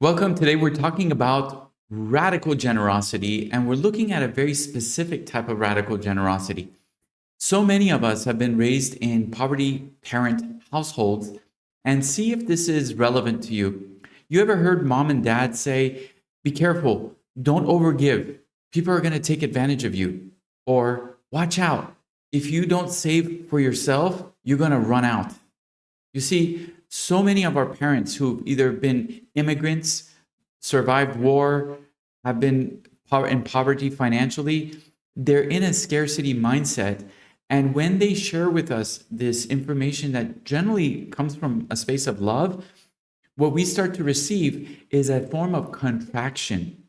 Welcome. Today we're talking about radical generosity, and we're looking at a very specific type of radical generosity. So many of us have been raised in poverty parent households, and see if this is relevant to you. You ever heard mom and dad say, be careful, don't overgive. People are going to take advantage of you. Or watch out, if you don't save for yourself, you're going to run out. You see, so many of our parents who've either been immigrants, survived war, have been in poverty financially, they're in a scarcity mindset. And when they share with us this information that generally comes from a space of love, what we start to receive is a form of contraction.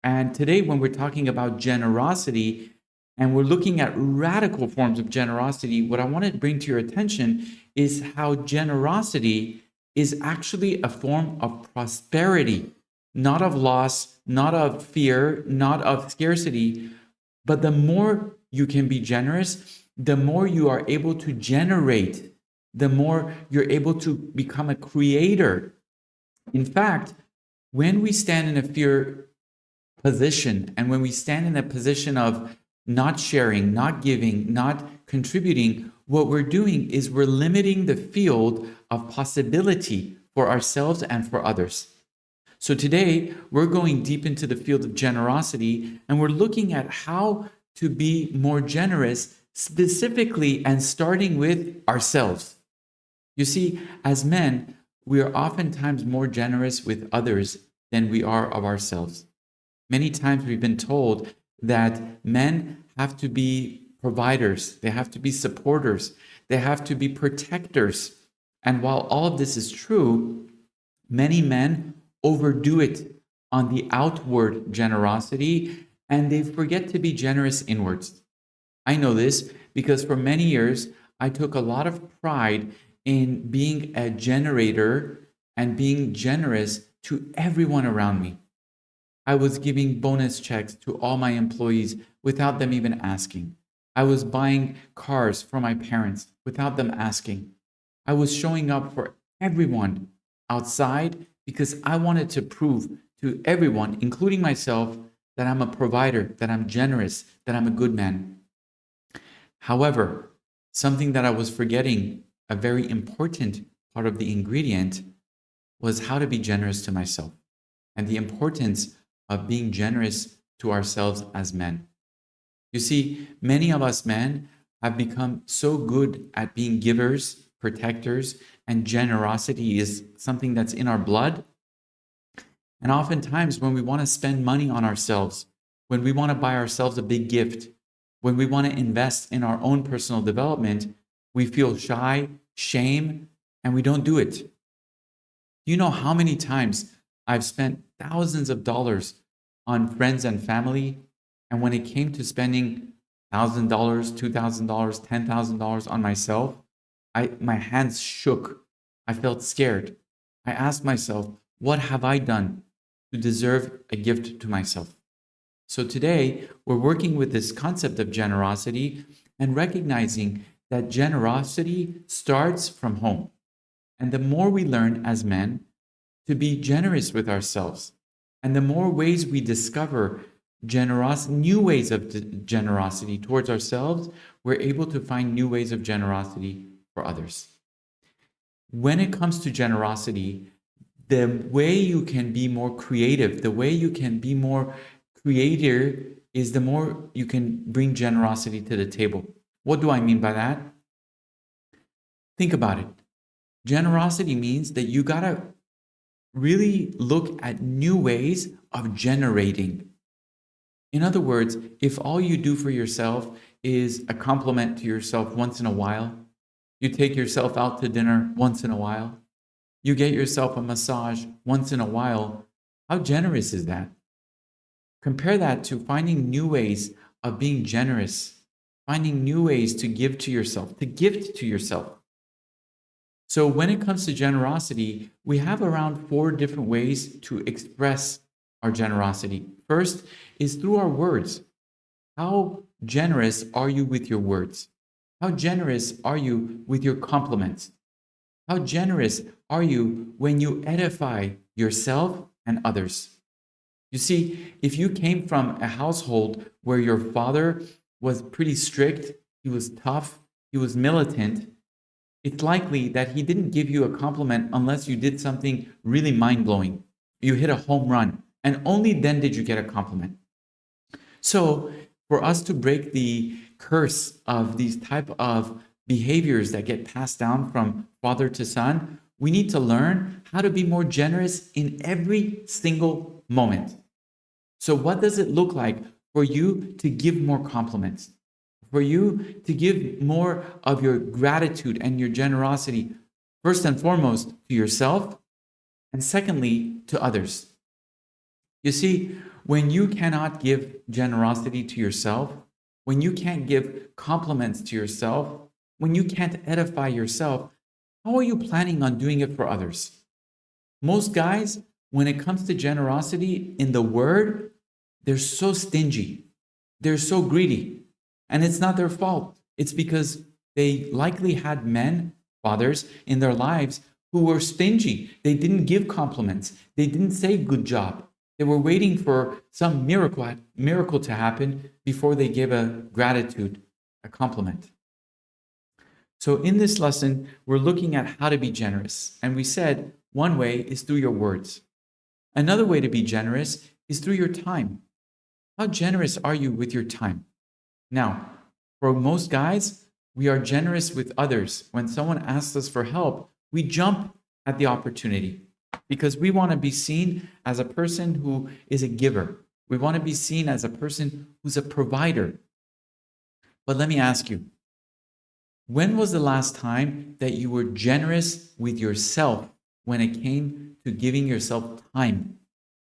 And today, when we're talking about generosity and we're looking at radical forms of generosity, what I want to bring to your attention is how generosity is actually a form of prosperity, not of loss, not of fear, not of scarcity. But the more you can be generous, the more you are able to generate, the more you're able to become a creator. In fact, when we stand in a fear position and when we stand in a position of not sharing, not giving, not contributing, what we're doing is we're limiting the field of possibility for ourselves and for others. So today, we're going deep into the field of generosity, and we're looking at how to be more generous, specifically and starting with ourselves. You see, as men, we are oftentimes more generous with others than we are of ourselves. Many times we've been told that men have to be providers, they have to be supporters, they have to be protectors. And while all of this is true, many men overdo it on the outward generosity and they forget to be generous inwards. I know this because for many years I took a lot of pride in being a generator and being generous to everyone around me. I was giving bonus checks to all my employees without them even asking. I was buying cars for my parents without them asking. I was showing up for everyone outside because I wanted to prove to everyone, including myself, that I'm a provider, that I'm generous, that I'm a good man. However, something that I was forgetting, a very important part of the ingredient, was how to be generous to myself and the importance of being generous to ourselves as men. You see, many of us men have become so good at being givers, protectors, and generosity is something that's in our blood. And oftentimes, when we want to spend money on ourselves, when we want to buy ourselves a big gift, when we want to invest in our own personal development, we feel shy, shame, and we don't do it. You know how many times I've spent thousands of dollars on friends and family, and when it came to spending $1,000, $2,000, $10,000 on myself, my hands shook. I felt scared. I asked myself, what have I done to deserve a gift to myself? So today, we're working with this concept of generosity and recognizing that generosity starts from home. And the more we learn as men to be generous with ourselves, and the more ways we discover new ways of generosity towards ourselves, we're able to find new ways of generosity for others. When it comes to generosity, the way you can be more creative, the way you can be more creator is the more you can bring generosity to the table. What do I mean by that? Think about it. Generosity means that you gotta really look at new ways of generating. In other words, if all you do for yourself is a compliment to yourself once in a while, you take yourself out to dinner once in a while, you get yourself a massage once in a while, how generous is that? Compare that to finding new ways of being generous, finding new ways to give to yourself, to gift to yourself. So when it comes to generosity, we have around 4 different ways to express our generosity. First is through our words. How generous are you with your words? How generous are you with your compliments? How generous are you when you edify yourself and others. You see, if you came from a household where your father was pretty strict, he was tough, he was militant, it's likely that he didn't give you a compliment unless you did something really mind-blowing. You hit a home run, and only then did you get a compliment. So, for us to break the curse of these type of behaviors that get passed down from father to son, we need to learn how to be more generous in every single moment. So, what does it look like for you to give more compliments? For you to give more of your gratitude and your generosity, first and foremost, to yourself, and secondly, to others. You see, when you cannot give generosity to yourself, when you can't give compliments to yourself, when you can't edify yourself, how are you planning on doing it for others? Most guys, when it comes to generosity in the word, they're so stingy. They're so greedy. And it's not their fault. It's because they likely had men, fathers, in their lives who were stingy. They didn't give compliments. They didn't say good job. They were waiting for some miracle to happen before they gave a gratitude, a compliment. So in this lesson, we're looking at how to be generous. And we said one way is through your words. Another way to be generous is through your time. How generous are you with your time? Now, for most guys, we are generous with others. When someone asks us for help, we jump at the opportunity because we want to be seen as a person who is a giver. We want to be seen as a person who's a provider. But let me ask you, when was the last time that you were generous with yourself when it came to giving yourself time?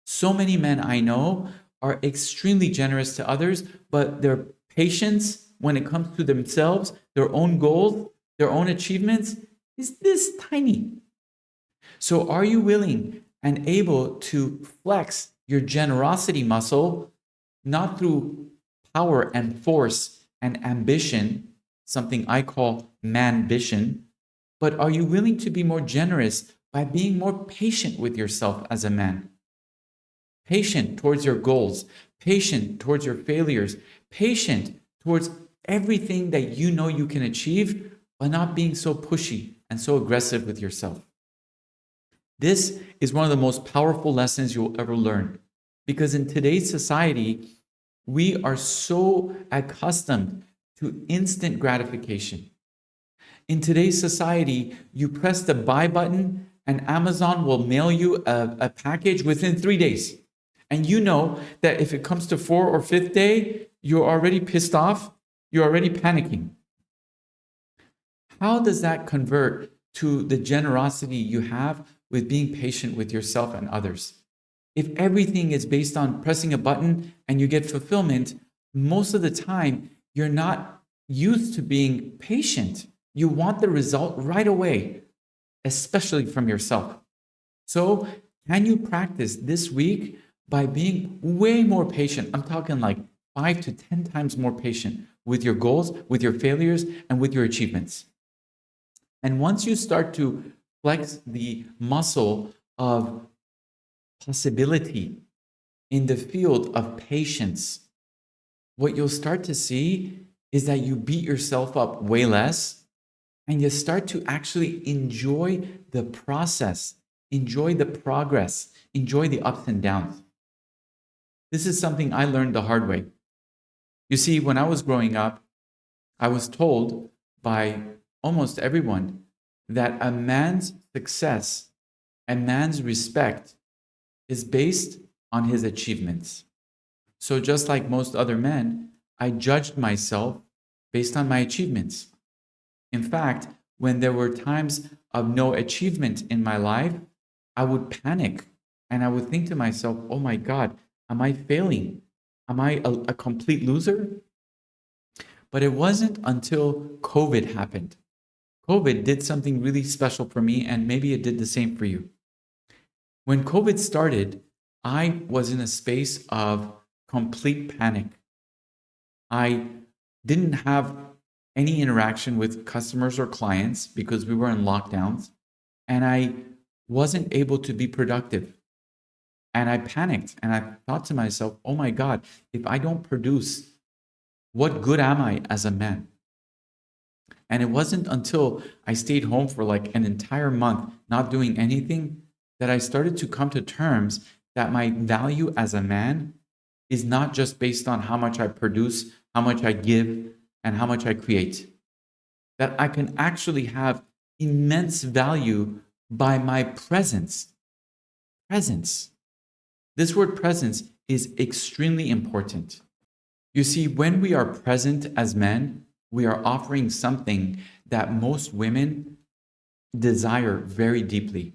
So many men I know are extremely generous to others, but their patience when it comes to themselves, their own goals, their own achievements is this tiny. So are you willing and able to flex your generosity muscle, not through power and force and ambition, something I call man-bition, but are you willing to be more generous by being more patient with yourself as a man? Patient towards your goals, patient towards your failures, patient towards everything that you know you can achieve, but not being so pushy and so aggressive with yourself. This is one of the most powerful lessons you'll ever learn, because in today's society, we are so accustomed to instant gratification. In today's society, you press the buy button and Amazon will mail you a package within 3 days. And you know that if it comes to 4th or 5th day, you're already pissed off, you're already panicking. How does that convert to the generosity you have with being patient with yourself and others? If everything is based on pressing a button and you get fulfillment, most of the time you're not used to being patient. You want the result right away, especially from yourself. So, can you practice this week by being way more patient? I'm talking like 5 to 10 times more patient with your goals, with your failures, and with your achievements. And once you start to flex the muscle of possibility in the field of patience, what you'll start to see is that you beat yourself up way less and you start to actually enjoy the process, enjoy the progress, enjoy the ups and downs. This is something I learned the hard way. You see, when I was growing up, I was told by almost everyone that a man's success, a man's respect is based on his achievements. So just like most other men, I judged myself based on my achievements. In fact, when there were times of no achievement in my life, I would panic and I would think to myself, oh my God, am I failing? Am I a complete loser? But it wasn't until COVID happened. COVID did something really special for me, and maybe it did the same for you. When COVID started, I was in a space of complete panic. I didn't have any interaction with customers or clients because we were in lockdowns, and I wasn't able to be productive. And I panicked and I thought to myself, oh my God, if I don't produce, what good am I as a man? And it wasn't until I stayed home for like an entire month, not doing anything, that I started to come to terms that my value as a man is not just based on how much I produce, how much I give, and how much I create. That I can actually have immense value by my presence. Presence. This word presence is extremely important. You see, when we are present as men, we are offering something that most women desire very deeply.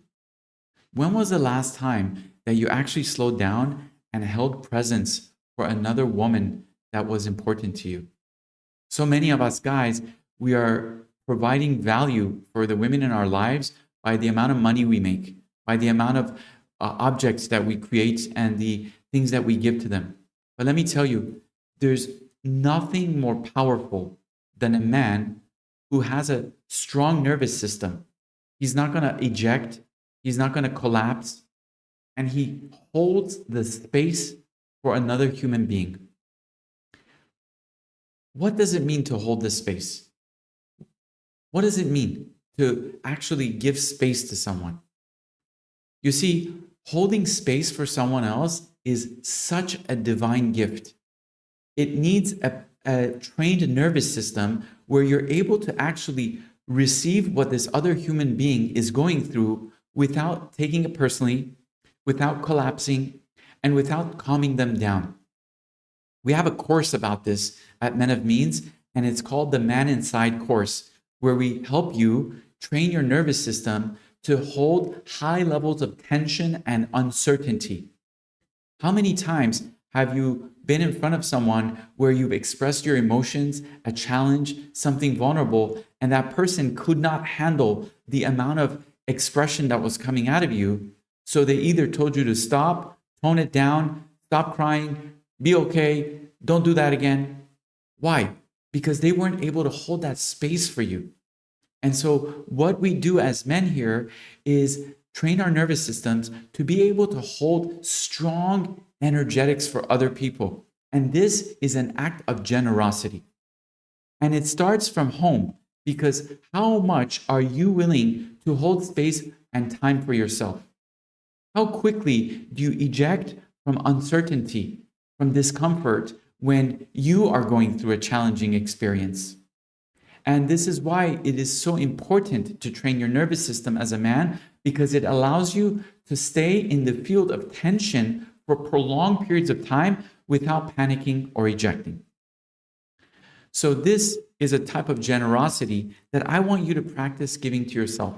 When was the last time that you actually slowed down and held presence for another woman that was important to you? So many of us guys, we are providing value for the women in our lives by the amount of money we make, by the amount of objects that we create and the things that we give to them. But let me tell you, there's nothing more powerful than a man who has a strong nervous system. He's not going to eject, he's not going to collapse, and he holds the space for another human being. What does it mean to hold this space? What does it mean to actually give space to someone? You see, holding space for someone else is such a divine gift. It needs a trained nervous system where you're able to actually receive what this other human being is going through without taking it personally, without collapsing, and without calming them down. We have a course about this at Men of Means, and it's called the Man Inside course, where we help you train your nervous system to hold high levels of tension and uncertainty. How many times have you been in front of someone where you've expressed your emotions, a challenge, something vulnerable, and that person could not handle the amount of expression that was coming out of you? So they either told you to stop, tone it down, stop crying, be okay, don't do that again. Why? Because they weren't able to hold that space for you. And so what we do as men here is train our nervous systems to be able to hold strong energetics for other people. And this is an act of generosity. And it starts from home, because how much are you willing to hold space and time for yourself? How quickly do you eject from uncertainty, from discomfort when you are going through a challenging experience? And this is why it is so important to train your nervous system as a man, because it allows you to stay in the field of tension for prolonged periods of time without panicking or ejecting. So this is a type of generosity that I want you to practice giving to yourself.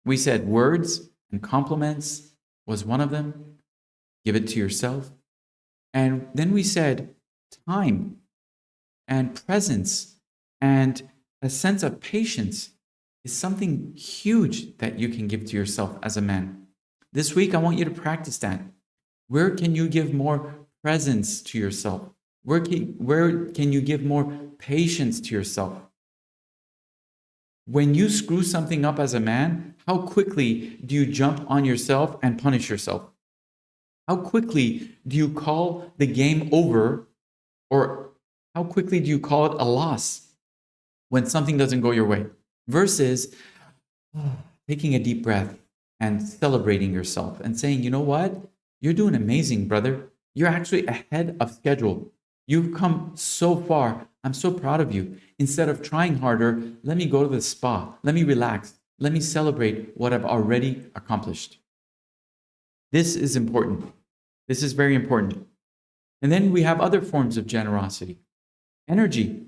We said words and compliments was one of them. Give it to yourself. And then we said time and presence and a sense of patience is something huge that you can give to yourself as a man. This week, I want you to practice that. Where can you give more presence to yourself? Where can you give more patience to yourself? When you screw something up as a man, how quickly do you jump on yourself and punish yourself? How quickly do you call the game over, or how quickly do you call it a loss when something doesn't go your way? Versus taking a deep breath and celebrating yourself and saying, you know what? You're doing amazing, brother. You're actually ahead of schedule. You've come so far. I'm so proud of you. Instead of trying harder, let me go to the spa. Let me relax. Let me celebrate what I've already accomplished. This is important. This is very important. And then we have other forms of generosity. Energy.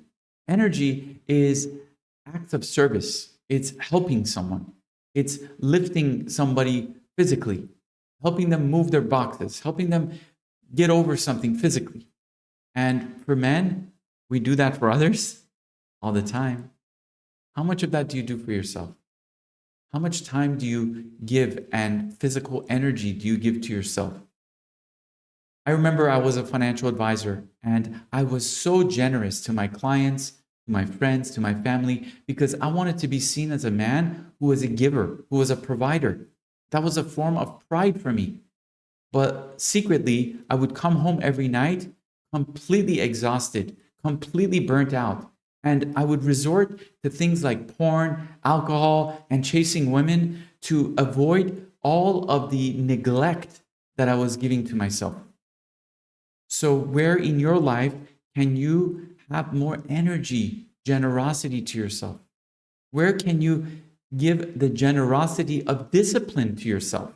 Energy is acts of service. It's helping someone. It's lifting somebody physically, helping them move their boxes, helping them get over something physically. And for men, we do that for others all the time. How much of that do you do for yourself? How much time do you give and physical energy do you give to yourself? I remember I was a financial advisor and I was so generous to my clients, to my friends, to my family, because I wanted to be seen as a man who was a giver, who was a provider. That was a form of pride for me. But secretly, I would come home every night completely exhausted, completely burnt out. And I would resort to things like porn, alcohol, and chasing women to avoid all of the neglect that I was giving to myself. So, where in your life can you have more energy, generosity to yourself? Where can you give the generosity of discipline to yourself?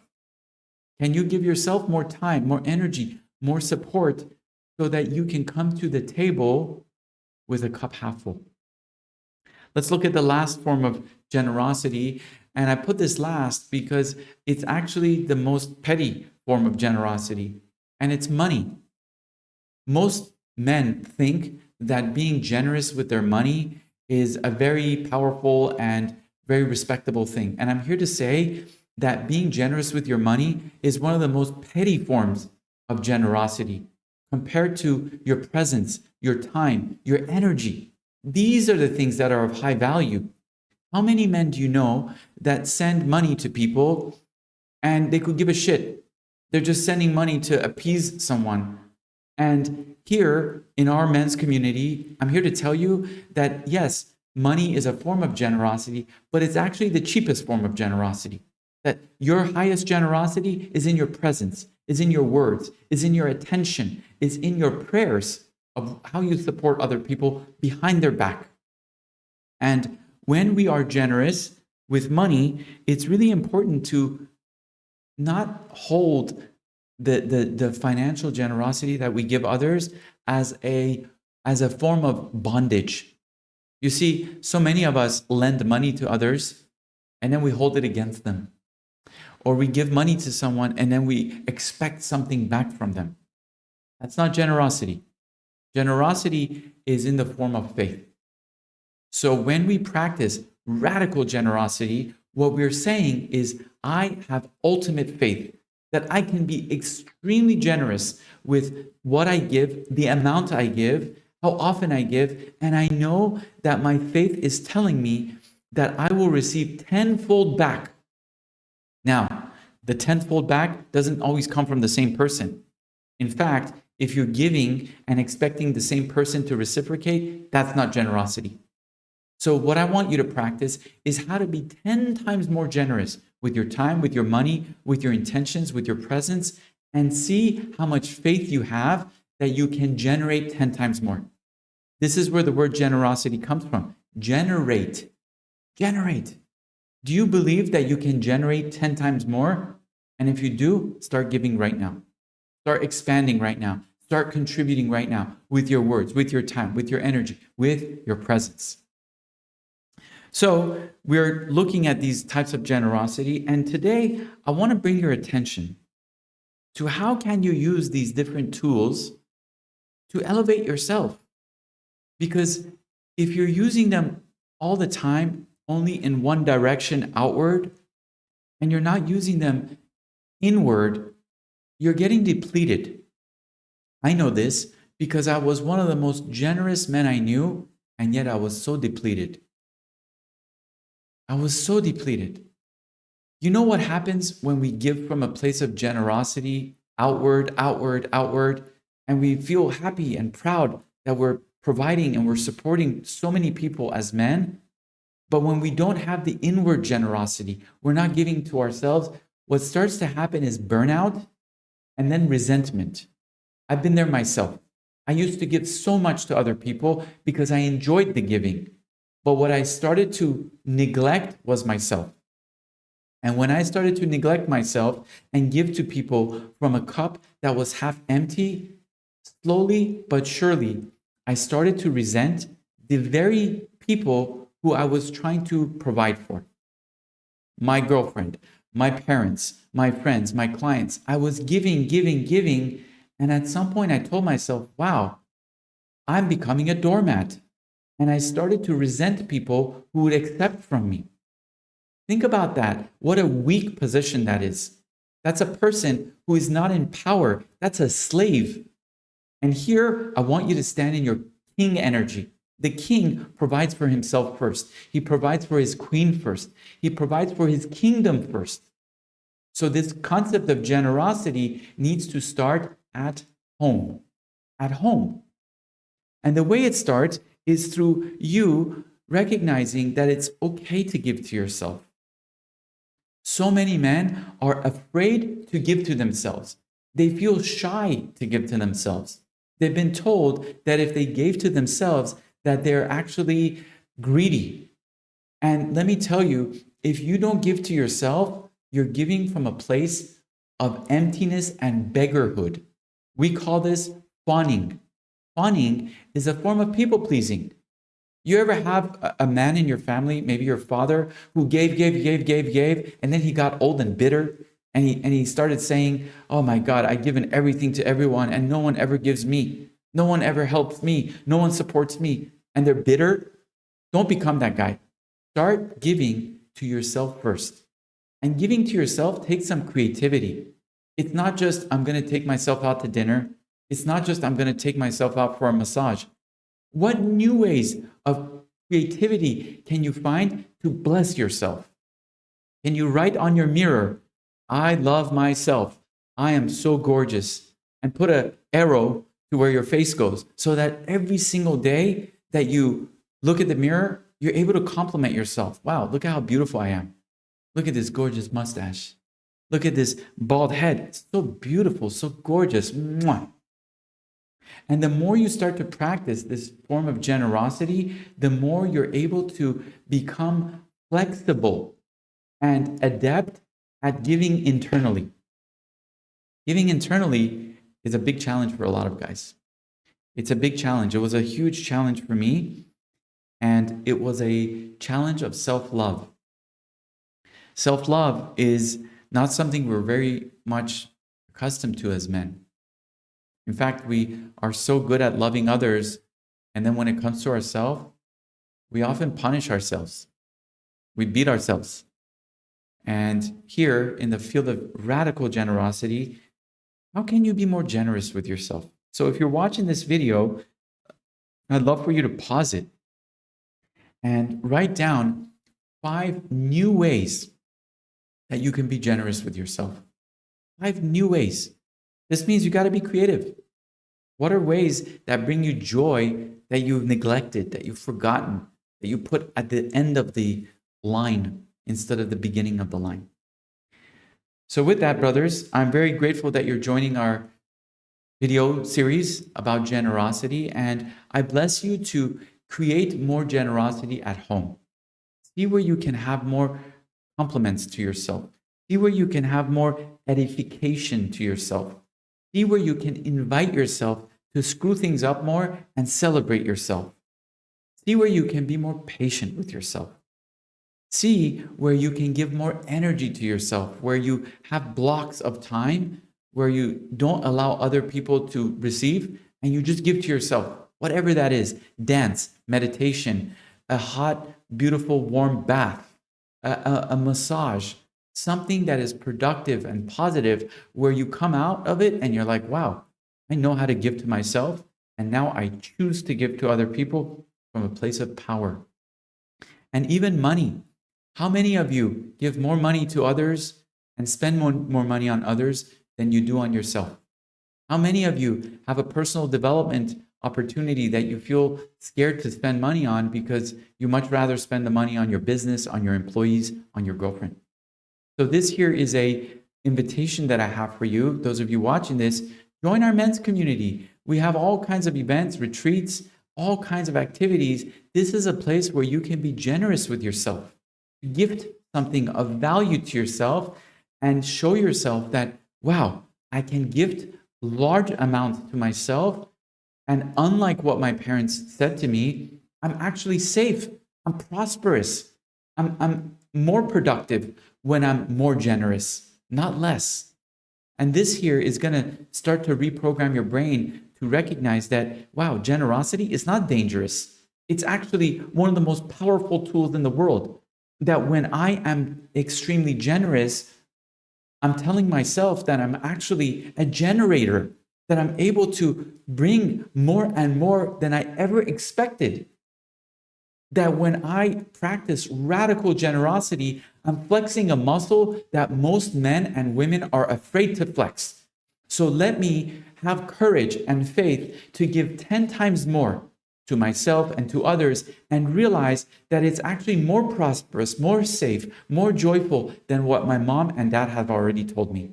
Can you give yourself more time, more energy, more support so that you can come to the table with a cup half full? Let's look at the last form of generosity. And I put this last because it's actually the most petty form of generosity, and it's money. Most men think that being generous with their money is a very powerful and very respectable thing. And I'm here to say that being generous with your money is one of the most petty forms of generosity compared to your presence, your time, your energy. These are the things that are of high value. How many men do you know that send money to people and they could give a shit? They're just sending money to appease someone. And here in our men's community, I'm here to tell you that yes, money is a form of generosity, but it's actually the cheapest form of generosity. That your highest generosity is in your presence, is in your words, is in your attention, is in your prayers of how you support other people behind their back. And when we are generous with money, it's really important to not hold the financial generosity that we give others as a form of bondage. You see, so many of us lend money to others and then we hold it against them. Or we give money to someone and then we expect something back from them. That's not generosity. Generosity is in the form of faith. So when we practice radical generosity, what we're saying is, I have ultimate faith that I can be extremely generous with what I give, the amount I give, how often I give, and I know that my faith is telling me that I will receive tenfold back. Now, the tenfold back doesn't always come from the same person. In fact, if you're giving and expecting the same person to reciprocate, that's not generosity. So what I want you to practice is how to be 10 times more generous with your time, with your money, with your intentions, with your presence, and see how much faith you have that you can generate 10 times more. This is where the word generosity comes from. Generate. Generate. Do you believe that you can generate 10 times more? And if you do, start giving right now. Start expanding right now. Start contributing right now with your words, with your time, with your energy, with your presence. So we're looking at these types of generosity, and today I want to bring your attention to how can you use these different tools to elevate yourself. Because if you're using them all the time, only in one direction outward, and you're not using them inward, you're getting depleted. I know this because I was one of the most generous men I knew, and yet I was so depleted. I was so depleted. You know what happens when we give from a place of generosity, outward, and we feel happy and proud that we're providing and we're supporting so many people as men? But when we don't have the inward generosity, we're not giving to ourselves, what starts to happen is burnout and then resentment. I've been there myself. I used to give so much to other people because I enjoyed the giving. But what I started to neglect was myself. And when I started to neglect myself and give to people from a cup that was half empty, slowly but surely, I started to resent the very people who I was trying to provide for. My girlfriend, my parents, my friends, my clients. I was giving. And at some point I told myself, wow, I'm becoming a doormat. And I started to resent people who would accept from me. Think about that. What a weak position that is. That's a person who is not in power. That's a slave. And here, I want you to stand in your king energy. The king provides for himself first. He provides for his queen first. He provides for his kingdom first. So this concept of generosity needs to start at home. At home. And the way it starts is through you recognizing that it's okay to give to yourself. So many men are afraid to give to themselves. They feel shy to give to themselves. They've been told that if they gave to themselves, that they're actually greedy. And let me tell you, if you don't give to yourself, you're giving from a place of emptiness and beggarhood. We call this fawning. Fawning is a form of people pleasing. You ever have a man in your family, maybe your father, who gave, and then he got old and bitter, and he started saying, "Oh my God, I've given everything to everyone, and no one ever gives me. No one ever helps me. No one supports me." And they're bitter. Don't become that guy. Start giving to yourself first. And giving to yourself takes some creativity. It's not just, I'm going to take myself out to dinner. It's not just, I'm going to take myself out for a massage. What new ways of creativity can you find to bless yourself? Can you write on your mirror, "I love myself. I am so gorgeous," and put an arrow to where your face goes so that every single day that you look at the mirror, you're able to compliment yourself. Wow, look at how beautiful I am. Look at this gorgeous mustache. Look at this bald head. It's so beautiful, so gorgeous. Mwah. And the more you start to practice this form of generosity, the more you're able to become flexible and adept at giving internally. Giving internally is a big challenge for a lot of guys. It's a big challenge. It was a huge challenge for me, and it was a challenge of self-love. Self-love is not something we're very much accustomed to as men. In fact, we are so good at loving others, and then when it comes to ourselves, we often punish ourselves. We beat ourselves. And here in the field of radical generosity, how can you be more generous with yourself? So if you're watching this video, I'd love for you to pause it and write down 5 new ways that you can be generous with yourself. 5 new ways. This means you got to be creative. What are ways that bring you joy that you've neglected, that you've forgotten, that you put at the end of the line instead of the beginning of the line? So with that, brothers, I'm very grateful that you're joining our video series about generosity, and I bless you to create more generosity at home. See where you can have more compliments to yourself. See where you can have more edification to yourself. See where you can invite yourself to screw things up more and celebrate yourself. See where you can be more patient with yourself. See where you can give more energy to yourself, where you have blocks of time, where you don't allow other people to receive, and you just give to yourself, whatever that is. Dance, meditation, a hot, beautiful, warm bath, a massage, something that is productive and positive, where you come out of it and you're like, wow, I know how to give to myself, and now I choose to give to other people from a place of power. And even money. How many of you give more money to others and spend more money on others than you do on yourself? How many of you have a personal development opportunity that you feel scared to spend money on because you much rather spend the money on your business, on your employees, on your girlfriend? So this here is a invitation that I have for you. Those of you watching this, join our men's community. We have all kinds of events, retreats, all kinds of activities. This is a place where you can be generous with yourself. Gift something of value to yourself and show yourself that, wow, I can gift large amounts to myself. And unlike what my parents said to me, I'm actually safe. I'm prosperous. I'm more productive when I'm more generous, not less. And this here is going to start to reprogram your brain to recognize that, wow, generosity is not dangerous. It's actually one of the most powerful tools in the world. That when I am extremely generous, I'm telling myself that I'm actually a generator, that I'm able to bring more and more than I ever expected. that when I practice radical generosity, I'm flexing a muscle that most men and women are afraid to flex. So let me have courage and faith to give 10 times more to myself and to others and realize that it's actually more prosperous, more safe, more joyful than what my mom and dad have already told me.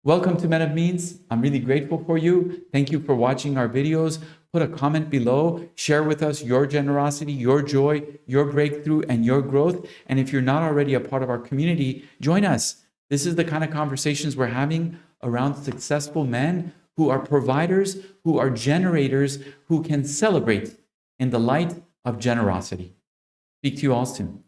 Welcome to Men of Means. I'm really grateful for you. Thank you for watching our videos. Put a comment below. Share with us your generosity, your joy, your breakthrough, and your growth. And if you're not already a part of our community, join us. This is the kind of conversations we're having around successful men who are providers, who are generators, who can celebrate in the light of generosity. Speak to you all soon.